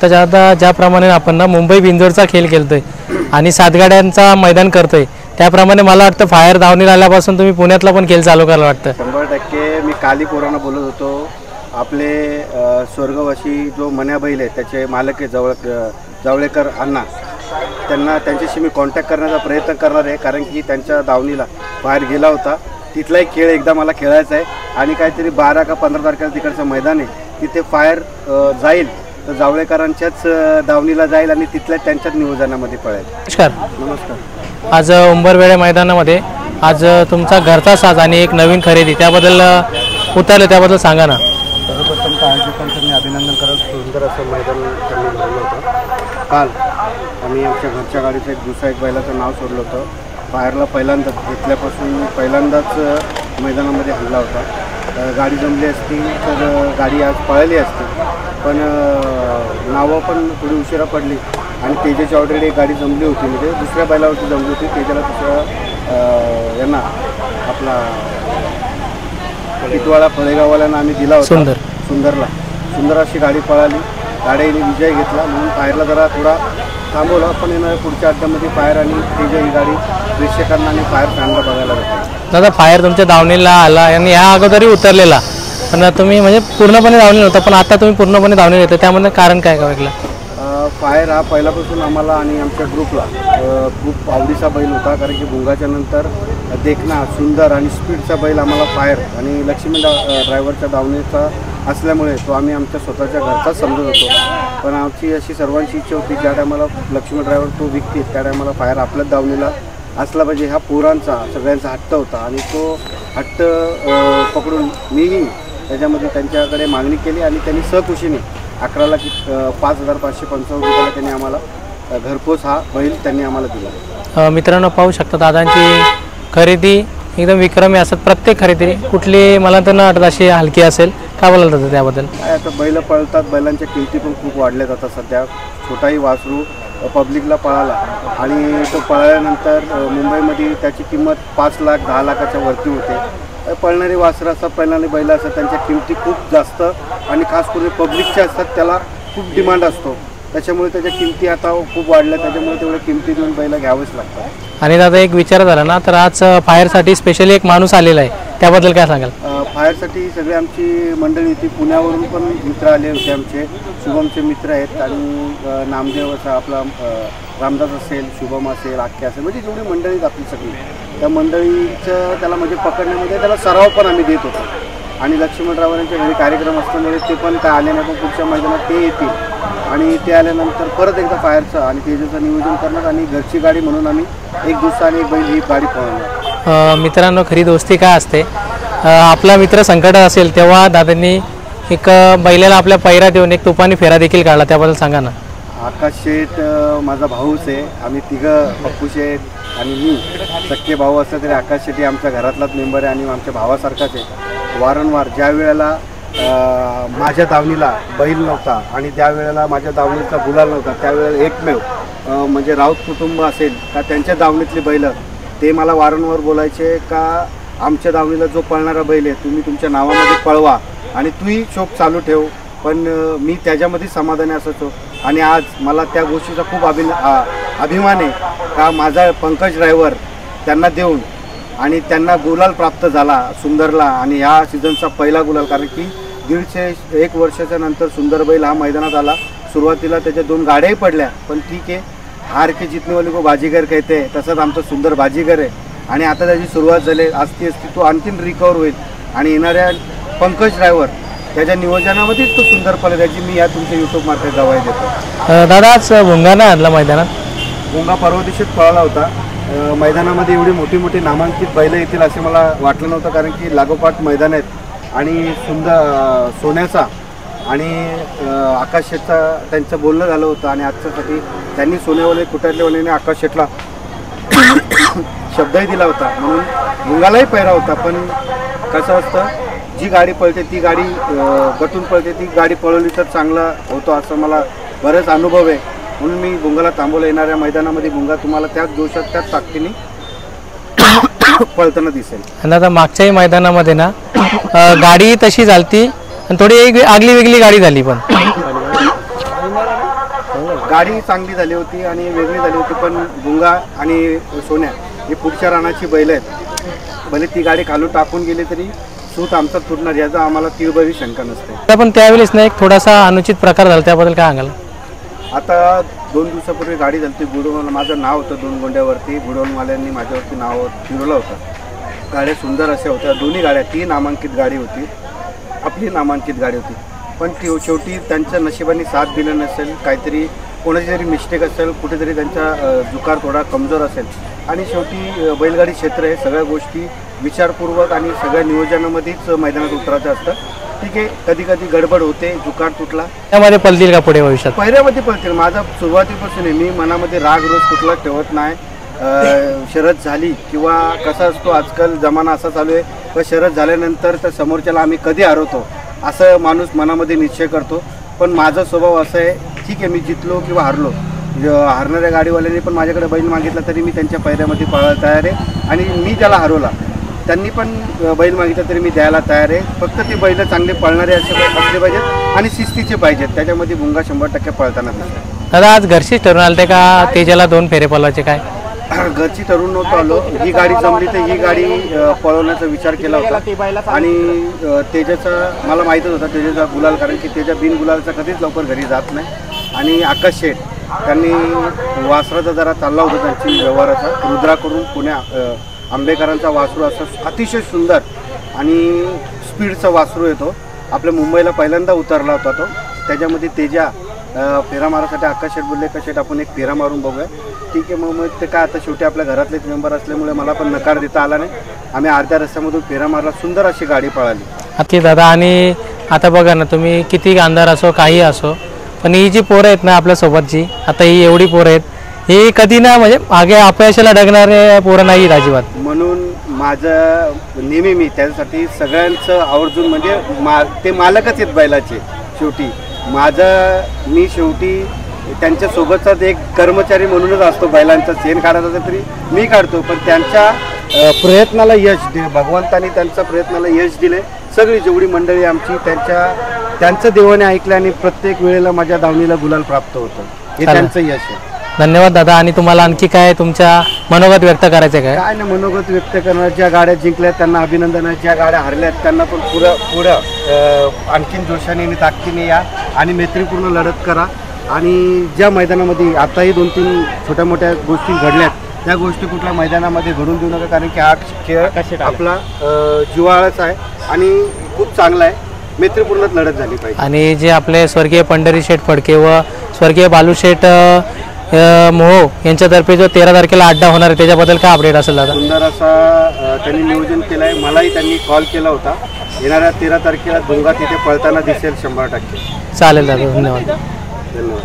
आता ज्याप्रमाणे आपण ना मुंबई बिंजोरचा खेळ खेळतोय आणि 7 गाड्यांचा मैदान करतोय त्याप्रमाणे मला वाटतं फायर धावणीला आल्यापासून तुम्ही पुण्यातला पण खेळ चालू करायला वाटतं। 100% मी काली पोरांना बोलत होतो। आपले स्वर्गवासी जो मन्या बैल आहे त्याचे मालक आहे जवळेकर अण्णा, त्यांच्याशी मी कॉन्टॅक्ट करण्याचा प्रयत्न करणार आहे, कारण की त्यांच्या धावणीला बाहेर गेला होता। तिथला एक खेळ एकदा मला खेळायचा आहे आणि काहीतरी 12 का 15 तारखेला तिकडचं मैदान आहे, तिथे फायर जाईल तर जावळेकरांच्याच धावणीला जाईल आणि तिथल्या त्यांच्याच नियोजनामध्ये पळेल। नमस्कार। आज उंबरवेळे मैदानामध्ये आज तुमचा घरचा साज आणि एक नवीन खरेदी त्याबद्दल उतरले, त्याबद्दल सांगा ना। सर्वप्रथम आयोजकांचं मी अभिनंदन करत, सुंदर असं मैदान त्यांनी भरलं होतं। काल आम्ही आमच्या घरच्या गाडीचं एक दुसरा एक बैलाचं नाव सोडलं होतं। फायरला पहिल्यांदाच पहिल्यांदाच मैदानामध्ये हल्ला होता। गाडी जमली असती तर गाडी आज पळाली असती, पण नावं पण थोडी उशिरा पडली आणि तेजाची ऑलरेडी एक गाडी जमली होती, म्हणजे दुसऱ्या बैलावरती जमली होती। तेजाला दुसऱ्या यांना आपला पितवाळा फळेगाववाल्यांना आम्ही दिला होता, सुंदर अशी गाडी पळाली। गाडीने विजय घेतला म्हणून फायरला जरा थोडा थांबवला, पण येणाऱ्या पुढच्या अड्ड्यामध्ये फायर आणि तेजा ही गाडी प्रेक्षकांना आणि फायर फॅनला बघायला भेटते। दादा, फायर तुमच्या धावणीला आला आणि ह्या अगोदरही उतरलेला, पण तुम्ही म्हणजे पूर्णपणे धावणी नव्हता, पण आता तुम्ही पूर्णपणे धावणी येतं, त्यामध्ये कारण काय का वेगळं? फायर हा पहिल्यापासून आम्हाला आणि आमच्या ग्रुपला खूप आवडीचा बैल होता, कारण की भुंगाच्या नंतर देखना सुंदर आणि स्पीडचा बैल आम्हाला फायर आणि लक्ष्मी ड्रायव्हरच्या धावणीचा असल्यामुळे तो आम्ही आमच्या स्वतःच्या घरचाच समजत होतो। पण आमची अशी सर्वांची इच्छा होती, ज्या टायमाला लक्ष्मी ड्रायव्हर तो विकतील त्या टायमाला फायर आपल्याच धावणीला असला पाहिजे, हा पोरांचा सगळ्यांचा हट्ट होता आणि तो हट्ट पकडून मीही त्याच्यामध्ये त्यांच्याकडे मागणी केली आणि त्यांनी सहकुशीने 11 की 5,555 रुपयाला त्यांनी आम्हाला घरपोच हा बैल त्यांनी आम्हाला दिला। मित्रांनो, पाहू शकता दादांची खरेदी एकदम विक्रमी असतात। प्रत्येक खरेदी कुठली मला तर न वाटत अशी हलकी असेल, का बोलायला जातं त्याबद्दल? आता बैल पळतात, बैलांच्या किमती पण खूप वाढल्या जातात सध्या। छोटाही वासरू पब्लिकला पळाला आणि तो पळाल्यानंतर मुंबईमध्ये त्याची किंमत 5 लाख 10 लाखाच्या वरती होते। पळणारी वासरं असतात, पळणारी बैल असतात, त्यांच्या किमती खूप जास्त आणि खास करून पब्लिकच्या असतात, त्याला खूप डिमांड असतो, त्याच्यामुळे त्याच्या किमती आता खूप वाढल्या, त्याच्यामुळे तेवढ्या किमती देऊन बैल घ्यावेच लागतात। आणि दादा, एक विचार झाला ना, तर आज फायरसाठी स्पेशली एक माणूस आलेला आहे, त्याबद्दल काय सांगाल? फायरसाठी सगळी आमची मंडळी होती, पुण्यावरून पण मित्र आले होते आमचे, शुभमचे मित्र आहेत आणि नामदेव असा आपला रामदास असेल, शुभम असेल, आख्या असेल, म्हणजे जेवढी मंडळी आहेत आपली सगळी, त्या मंडळीचं त्याला म्हणजे पकडण्यामध्ये त्याला सराव पण आम्ही देत होतो। आणि लक्ष्मी ड्रायव्हरांच्या घरी कार्यक्रम असल्यामुळे ते पण काय आले नाही, पण पुढच्या मैदानात ते येतील आणि ते आल्यानंतर परत एकदा फायरचं आणि तेजाचं नियोजन करणार आणि घरची गाडी म्हणून आम्ही एक दिवसा आणि एक बैल ही गाडी पळवणार। मित्रांनो, खरी दोस्ती काय असते, आपला मित्र संकटात असेल तेव्हा दादांनी एक बैलाला आपल्या पैरात येऊन एक तुफानी फेरा देखील काढला, त्याबद्दल सांगा ना। आकाश शेठ माझा भाऊच आहे, आम्ही तिघं पप्पू शेठ आणि मी सख्खे भाऊ असलं तरी आकाश शेठ आमच्या घरातलाच मेंबर आहे आणि आमच्या भावासारखाच आहे। वारंवार ज्या वेळेला माझ्या दावणीला बैल नव्हता आणि ज्या वेळेला माझ्या दावणीचा गुलाल नव्हता, त्यावेळेला एकमेव म्हणजे राऊत कुटुंब असेल का त्यांच्या दावणीतले बैल ते मला वारंवार बोलायचे का आमच्या दावणीला जो पळणारा बैल आहे तुम्ही तुमच्या नावामध्ये पळवा आणि तूही शोक चालू ठेव, पण मी त्याच्यामध्ये समाधानी असायचो। आणि आज मला त्या गोष्टीचा खूप अभिमान आहे का माझा पंकज ड्रायव्हर त्यांना देऊन आणि त्यांना गुलाल प्राप्त झाला सुंदरला, आणि ह्या सीझनचा पहिला गुलाल, कारण की 1.5 वर्षाच्या नंतर सुंदर बैल हा मैदानात आला। सुरुवातीला त्याच्या 2 गाड्याही पडल्या, पण ठीक आहे, हार के जितने वाले को बाजीगर कहते हैं, तसंच आमचा सुंदर बाजीगर आहे आणि आता त्याची सुरुवात झाली, असती तो आणखीन रिकवर होईल आणि येणाऱ्या पंकज ड्रायव्हर त्याच्या नियोजनामध्येच तो सुंदर पळेल, त्याची मी या तुमच्या यूट्यूब मार्फत गवाही देतो। दादा, आज भुंगा नाही आणला मैदानात? भुंगा परवा दिवशीच पळाला होता। मैदानामध्ये एवढी मोठी नामांकित बैल येतील असे मला वाटलं नव्हतं, कारण की लागोपाठ मैदान आहेत आणि सुंदर सोन्याचा आणि आकाश शेठचा त्यांचं बोलणं झालं होतं आणि आजच्यासाठी त्यांनी सोन्यावाले कुठारलेवाल्याने आकाश शेठला शब्दही दिला होता, म्हणून भुंगालाही पैरा होता। पण कसं असतं, जी गाडी पळते ती गाडी गटून पळते, ती गाडी पळवली तर चांगला होतो असं मला बरेच अनुभव आहे, म्हणून मी भुंगाला थांबवलं। येणाऱ्या मैदानामध्ये भुंगा तुम्हाला त्याच जोशात त्याच ताकदीने पळताना दिसेल। आणि आता मागच्याही मैदानामध्ये ना गाडी तशी झालती आणि थोडी एक आगली वेगळी गाडी झाली, पण गाडी चांगली झाली होती आणि वेगळी झाली होती, पण गुंगा आणि सोन्या ही पुढच्या रानाची बैल आहेत. भले ती गाडी खालून टाकून गेली तरी सूत आमचा तुटणार याचा आम्हाला तीळभरी शंका नसते. पण त्यावेळेस ना एक थोडासा अनुचित प्रकार झाला, त्याबद्दल काय सांगाल? आता 2 दिवसापूर्वी गाडी झाली होती बुडवून, माझं नाव होतं 2 गोंड्यावरती, बुडवूनवाल्यांनी माझ्यावरती नाव फिरवलं होतं. गाड्या सुंदर अशा होत्या, दोन्ही गाड्या, ती नामांकित गाडी होती, आपली नामांकित गाडी होती. पण ती शेवटी त्यांच्या नशिबाने साथ दिलं नसेल, काहीतरी कोणाची तरी मिस्टेक असेल, कुठेतरी त्यांचा जुकार थोडा कमजोर असेल आणि शेवटी बैलगाडी क्षेत्र आहे, सगळ्या गोष्टी विचारपूर्वक आणि सगळ्या नियोजनामध्येच मैदानात उतरायचं असतं. ठीक आहे, कधी कधी गडबड होते, जुकार तुटला, त्यामध्ये पलतील का पुढे भविष्यात? पहिल्यामध्ये पळतील. माझा सुरुवातीपासून आहे, मी मनामध्ये राग रोज कुठला ठेवत नाही. शरद झाली किंवा कसा असतो आजकाल जमाना असा चालू आहे तर शरद झाल्यानंतर तर समोरच्याला आम्ही कधी हरवतो असं माणूस मनामध्ये निश्चय करतो. पण माझा स्वभाव असा आहे, ठीक आहे मी जितलो किंवा हारलो, हारणाऱ्या गाडीवाल्यांनी पण माझ्याकडे बैल मागितला तरी मी त्यांच्या पैऱ्यामध्ये पळायला तयार आहे आणि मी त्याला हरवला, त्यांनी पण बैल मागितला तरी मी द्यायला तयार आहे. फक्त ते बैल चांगले पळणारे असले पाहिजेत आणि शिस्तीचे पाहिजेत, त्याच्यामध्ये भुंगा 100% पळताना दिसतात. दादा आज घरचीच ठरवून आलते का तेजाला 2 फेरे पळवायचे काय? घरची ठरवून नव्हतं आलो, ही गाडी जमली तर ही गाडी पळवण्याचा विचार केला होता आणि तेजाचा मला माहीतच होता तेजाचा गुलाल, कारण की तेजा बिन गुलालचा कधीच लवकर घरी जात नाही. आणि आकाश शेठ त्यांनी वासराचा जरा चालला होता त्यांची व्यवहाराचा, रुद्रा करून पुण्या आंबेकरांचा वासरू असं अतिशय सुंदर आणि स्पीडचा वासरू येतो, आपल्या मुंबईला पहिल्यांदा उतरला होता तो. त्याच्यामध्ये तेजा फेरा मारासाठी आकाश शेठ बोलले का शेठ आपण एक फेरा मारून बघूया. ठीक आहे, मग ते काय आता शेवटी आपल्या घरातलेच मेंबर असल्यामुळे मला पण नकार देता आला नाही, आम्ही अर्ध्या रस्त्यामधून फेरा मारला, सुंदर अशी गाडी पळाली. की दादा आणि आता बघा ना, तुम्ही किती अंधार असो काही असो, पण ही जी पोरं आहेत ना आपल्यासोबतची, आता ही एवढी पोरं आहेत, ही कधी ना म्हणजे मागे अपयशाला डगणारे पोरं नाही अजिबात. म्हणून माझं नेहमी मी त्यासाठी सगळ्यांचं आवर्जून म्हणजे ते मालकच आहेत बैलाचे. शेवटी मी शेवटी त्यांच्यासोबतचाच एक कर्मचारी म्हणूनच असतो. बैलांचा चेन काढायचा तरी मी काढतो, पण त्यांच्या प्रयत्नाला यश दिले भगवंतानी, त्यांच्या प्रयत्नाला यश दिले. सगळी जेवढी मंडळी आमची त्यांचं देवाने ऐकलं आणि प्रत्येक वेळेला माझ्या दावणीला गुलाल प्राप्त होतं, हे त्यांचं यश आहे. धन्यवाद दादा. आणि तुम्हाला आणखी काय तुमच्या मनोगत व्यक्त करायचं काय? काय नाही, मनोगत व्यक्त करणार, ज्या गाड्या जिंकल्यात त्यांना अभिनंदन आहे, ज्या गाड्या हरल्यात त्यांना पण पुढं आणखीन जोशाने आणि ताकदीने या आणि मैत्रीपूर्ण लढत करा. आणि ज्या मैदानामध्ये आताही 2-3 छोट्या मोठ्या गोष्टी घडल्यात त्या गोष्टी कुठल्या मैदानामध्ये घडून देऊ नका, कारण की हा खेळ आपला जिव्हाळाचा आहे आणि खूप चांगला आहे. मैत्रीपूर्णच लढत झाली पाहिजे. आणि जे आपले स्वर्गीय पंढरी शेठ फडके व स्वर्गीय बालू शेठ मोहो यांच्यातर्फे जो 13 तारखेला अड्डा होणार आहे त्याच्याबद्दल काय अपडेट असेल दादा? सुंदर असा त्यांनी नियोजन केलं आहे. मलाही त्यांनी कॉल केला होता, येणाऱ्या 13 तारखेला भुंगा तिथे पळताना दिसेल 100%. चालेल दादा, धन्यवाद. धन्यवाद.